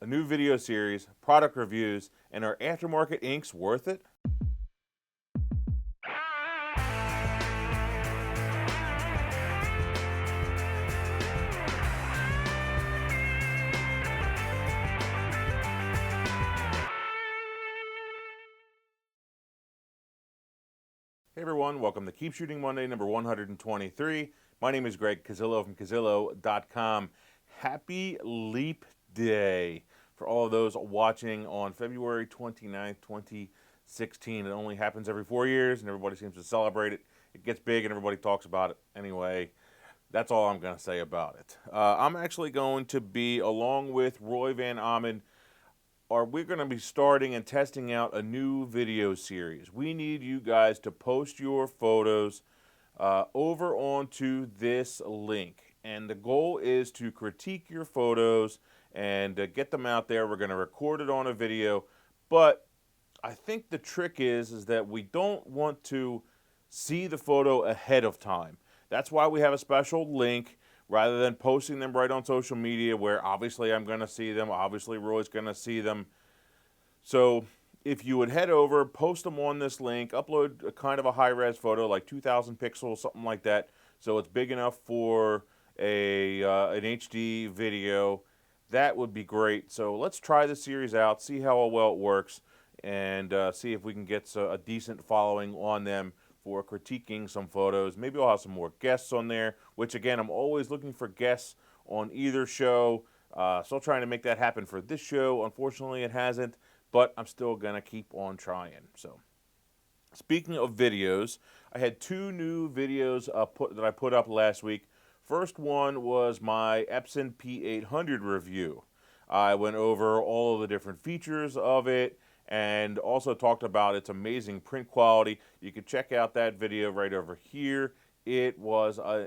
a new video series, product reviews, and are aftermarket inks worth it? Hey everyone, welcome to Keep Shooting Monday number 123. My name is Greg Cazillo from Cazillo.com. Happy Leap Day for all of those watching on February 29th, 2016. It only happens every 4 years and everybody seems to celebrate it. It gets big and everybody talks about it. Anyway, that's all I'm going to say about it. I'm actually going to be, along with Roy Van Amen, we're going to be starting and testing out a new video series. We need you guys to post your photos over onto this link. And the goal is to critique your photos and get them out there. We're going to record it on a video. But I think the trick is that we don't want to see the photo ahead of time. That's why we have a special link rather than posting them right on social media where obviously I'm going to see them, obviously Roy's going to see them. So if you would head over, post them on this link, upload a kind of a high-res photo, like 2,000 pixels, something like that, so it's big enough for an HD video. That would be great. So let's try the series out, see how well it works, and see if we can get a decent following on them for critiquing some photos. Maybe I'll have some more guests on there, which again, I'm always looking for guests on either show. Still trying to make that happen for this show. Unfortunately, it hasn't, but I'm still going to keep on trying. So, speaking of videos, I had two new videos that I put up last week. First one was my Epson P800 review. I went over all of the different features of it and also talked about its amazing print quality. You can check out that video right over here. It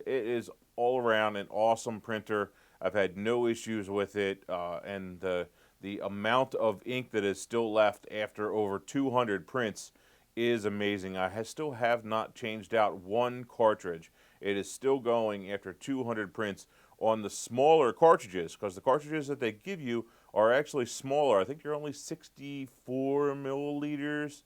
is all around an awesome printer. I've had no issues with it, and the amount of ink that is still left after over 200 prints is amazing. I still have not changed out one cartridge. It is still going after 200 prints on the smaller cartridges, because the cartridges that they give you are actually smaller. I think they're only 64 milliliters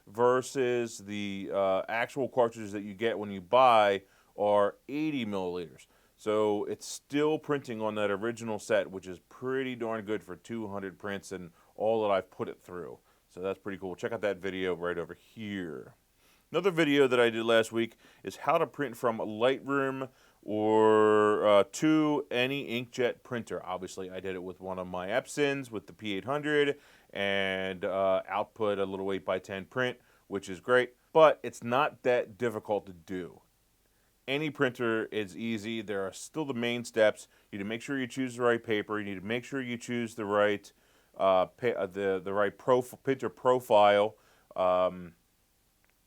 versus the actual cartridges that you get when you buy are 80 milliliters. So it's still printing on that original set, which is pretty darn good for 200 prints and all that I've put it through. So that's pretty cool. Check out that video right over here. Another video that I did last week is how to print from Lightroom or to any inkjet printer. Obviously, I did it with one of my Epsons with the P800 and output a little 8x10 print, which is great, but it's not that difficult to do. Any printer is easy. There are still the main steps. You need to make sure you choose the right paper. You need to make sure you choose the right printer profile.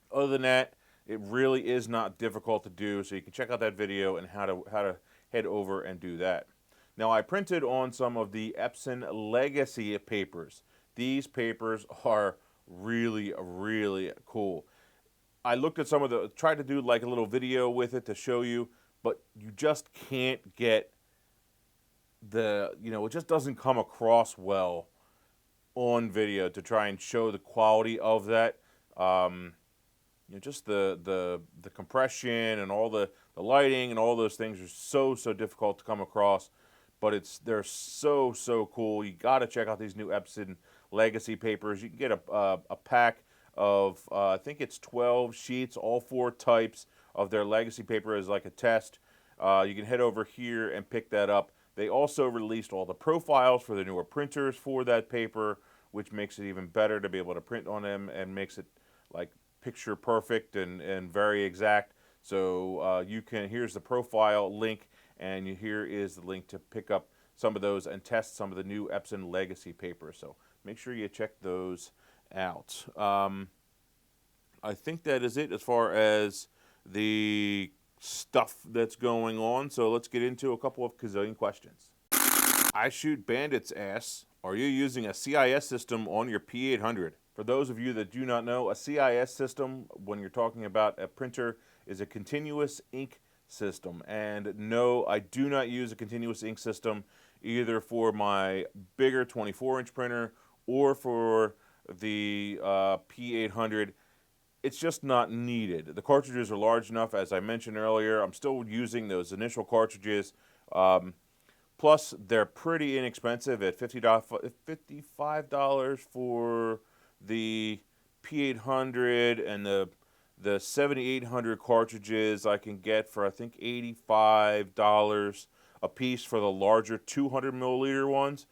Other than that, it really is not difficult to do. So you can check out that video and how to head over and do that. Now, I printed on some of the Epson Legacy papers. These papers are really, really cool. I looked at tried to do like a little video with it to show you, but you just can't get it just doesn't come across well on video to try and show the quality of that. Just the compression and all the lighting and all those things are so difficult to come across, but they're so cool. You got to check out these new Epson Legacy papers. You can get a pack of I think it's 12 sheets, all 4 types of their Legacy paper as like a test. You can head over here and pick that up. They also released all the profiles for the newer printers for that paper, which makes it even better to be able to print on them and makes it like picture perfect and very exact. So here's the profile link, and here is the link to pick up some of those and test some of the new Epson Legacy papers. So make sure you check those out. I think that is it as far as the stuff that's going on. So let's get into a couple of Cazillion questions. I shoot bandits ass. Are you using a CIS system on your P800? For those of you that do not know, a CIS system, when you're talking about a printer, is a continuous ink system. And no, I do not use a continuous ink system. either for my bigger 24-inch printer or for the P800. It's just not needed. The cartridges are large enough, as I mentioned earlier. I'm still using those initial cartridges. Plus, they're pretty inexpensive at $55 for the P800, and the 7800 cartridges I can get for, I think, $85 a piece for the larger 200 milliliter ones.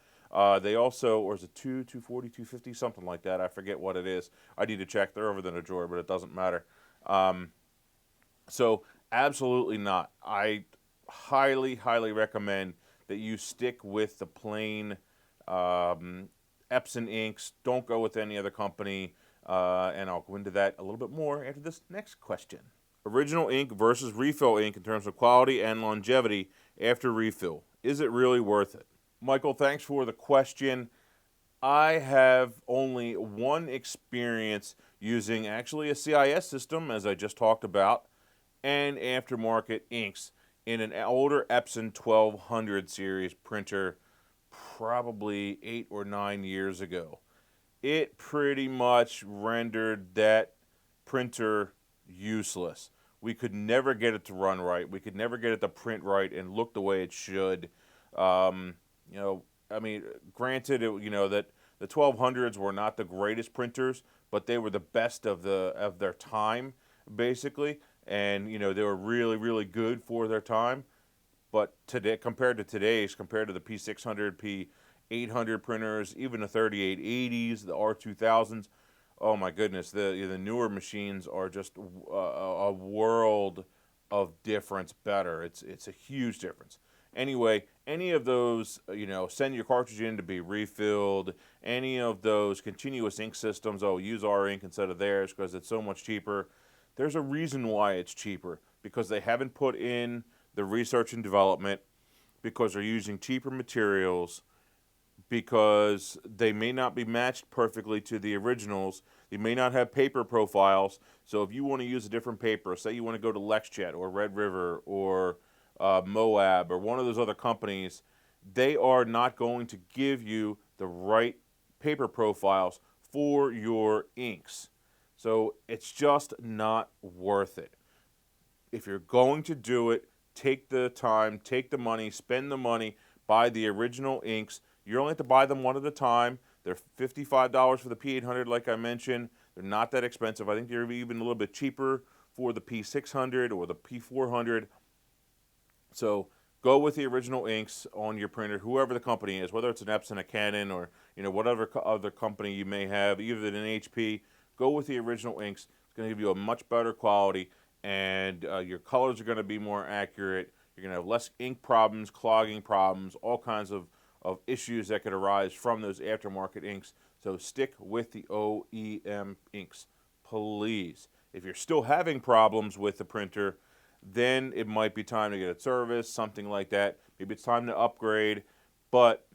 They also, or is it 240, 250, something like that. I forget what it is. I need to check. They're over there in the drawer, but it doesn't matter. So absolutely not. I highly, highly recommend that you stick with the plain Epson inks. Don't go with any other company. And I'll go into that a little bit more after this next question. Original ink versus refill ink in terms of quality and longevity after refill. Is it really worth it? Michael, thanks for the question. I have only one experience using actually a CIS system, as I just talked about, and aftermarket inks in an older Epson 1200 series printer probably 8 or 9 years ago. It pretty much rendered that printer useless. We could never get it to run right. We could never get it to print right and look the way it should. I mean, granted, that the 1200s were not the greatest printers, but they were the best of their time, basically. And they were really, really good for their time. But today, compared to the P600, P800 printers, even the 3880s, the R2000s, oh my goodness, the newer machines are just a world of difference better. It's a huge difference. Anyway, any of those, send your cartridge in to be refilled. Any of those continuous ink systems, use our ink instead of theirs because it's so much cheaper. There's a reason why it's cheaper, because they haven't put in the research and development, because they're using cheaper materials, because they may not be matched perfectly to the originals. They may not have paper profiles. So if you want to use a different paper, say you want to go to LexJet or Red River or Moab or one of those other companies, they are not going to give you the right paper profiles for your inks. So it's just not worth it. If you're going to do it, take the time, take the money, spend the money, buy the original inks. You only have to buy them one at a time. They're $55 for the P800, like I mentioned. They're not that expensive. I think they're even a little bit cheaper for the P600 or the P400. So go with the original inks on your printer, whoever the company is, whether it's an Epson, a Canon, or whatever other company you may have, either an HP. Go with the original inks. It's going to give you a much better quality, and your colors are going to be more accurate. You're going to have less ink problems, clogging problems, all kinds of issues that could arise from those aftermarket inks. So stick with the OEM inks, please. If you're still having problems with the printer, then it might be time to get it serviced, something like that. Maybe it's time to upgrade, but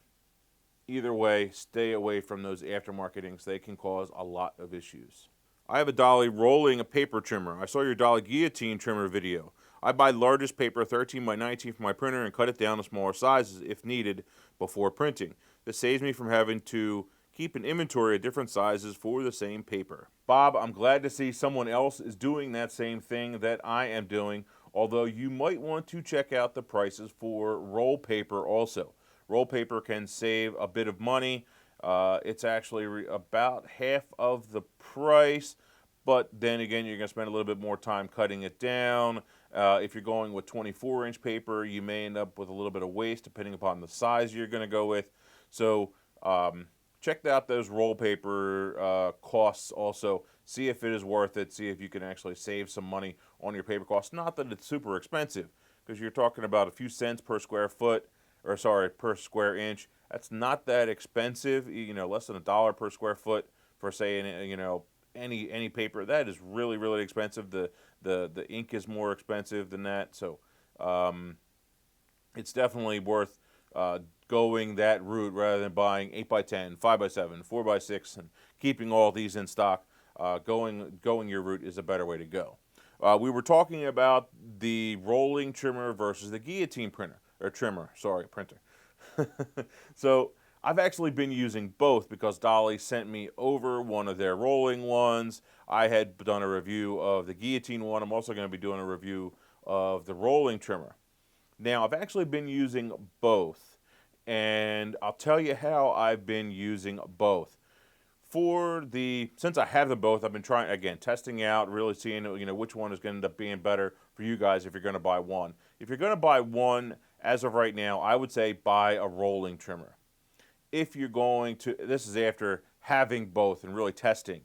either way, stay away from those aftermarket inks. They can cause a lot of issues. I have a dolly rolling a paper trimmer. I saw your dolly guillotine trimmer video. I buy largest paper, 13 by 19, for my printer and cut it down to smaller sizes if needed before printing. This saves me from having to keep an inventory of different sizes for the same paper. Bob, I'm glad to see someone else is doing that same thing that I am doing, although you might want to check out the prices for roll paper also. Roll paper can save a bit of money. It's actually about half of the price, but then again, you're going to spend a little bit more time cutting it down. If you're going with 24-inch paper, you may end up with a little bit of waste depending upon the size you're going to go with. So check out those roll paper costs also. See if it is worth it. See if you can actually save some money on your paper costs. Not that it's super expensive, because you're talking about a few cents per square foot, or sorry, per square inch. That's not that expensive. Less than $1 per square foot for, say, any paper. That is really, really expensive. The ink is more expensive than that. So it's definitely worth going that route rather than buying 8x10, 5x7, 4x6, and keeping all these in stock. Going your route is a better way to go. We were talking about the rolling trimmer versus the guillotine printer, or trimmer, sorry, printer. So I've actually been using both because Dolly sent me over one of their rolling ones. I had done a review of the guillotine one. I'm also going to be doing a review of the rolling trimmer. Now, I've actually been using both, and I'll tell you how I've been using both. Since I have them both, I've been trying, again, testing out, really seeing, which one is going to end up being better for you guys if you're going to buy one. If you're going to buy one, as of right now, I would say buy a rolling trimmer. If you're going to, this is after having both and really testing,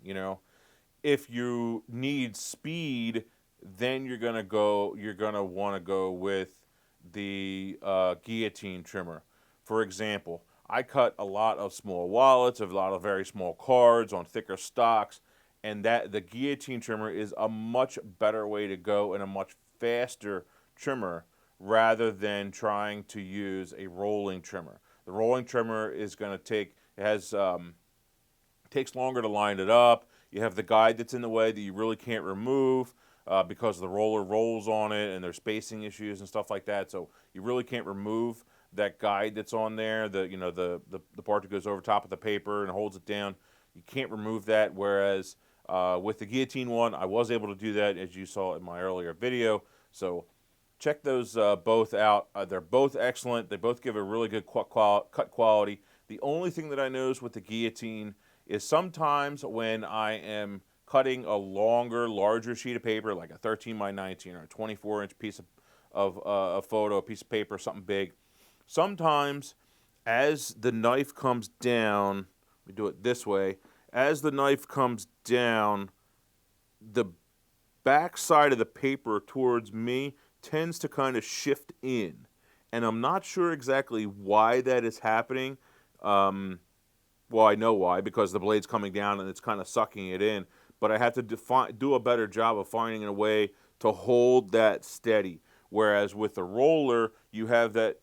if you need speed, then you're going to want to go with the guillotine trimmer. For example, I cut a lot of small wallets, a lot of very small cards on thicker stocks, and that the guillotine trimmer is a much better way to go and a much faster trimmer rather than trying to use a rolling trimmer. The rolling trimmer is going to takes longer to line it up. You have the guide that's in the way that you really can't remove because the roller rolls on it and there's spacing issues and stuff like that. So you really can't remove that guide that's on there. The part that goes over top of the paper and holds it down. You can't remove that. Whereas with the guillotine one, I was able to do that, as you saw in my earlier video. So check those both out. They're both excellent. They both give a really good cut quality. The only thing that I notice with the guillotine is sometimes when I am cutting a larger sheet of paper, like a 13 by 19 or a 24-inch piece of a photo, a piece of paper, something big, sometimes as the knife comes down, we do it this way, as the knife comes down, the back side of the paper towards me tends to kind of shift in. And I'm not sure exactly why that is happening. Well, I know why, because the blade's coming down and it's kind of sucking it in. But I have to do a better job of finding a way to hold that steady. Whereas with the roller, you have that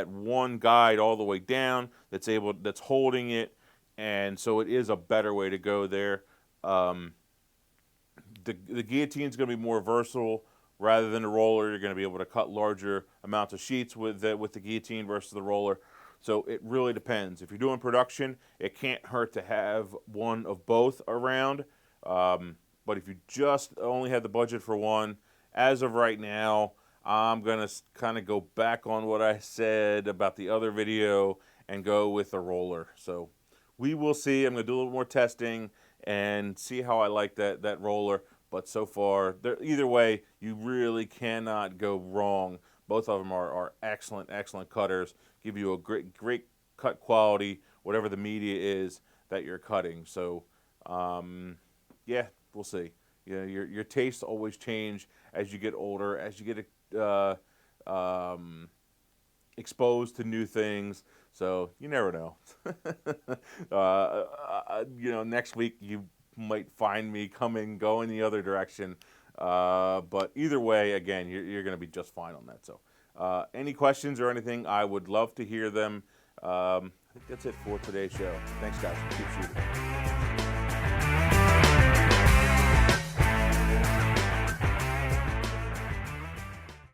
one guide all the way down that's holding it, and so it is a better way to go there. The guillotine is going to be more versatile rather than the roller. You're going to be able to cut larger amounts of sheets with the guillotine versus the roller. So it really depends. If you're doing production, it can't hurt to have one of both around. But if you just only have the budget for one, as of right now, I'm going to kind of go back on what I said about the other video and go with the roller. So we will see. I'm going to do a little more testing and see how I like that roller. But so far, either way, you really cannot go wrong. Both of them are excellent, excellent cutters. Give you a great cut quality, whatever the media is that you're cutting. So, yeah, we'll see. Your tastes always change as you get older, as you get exposed to new things. So you never know. Next week you might find me going the other direction. But either way, again, you're going to be just fine on that. So any questions or anything, I would love to hear them. I think that's it for today's show. Thanks, guys. Keep shooting.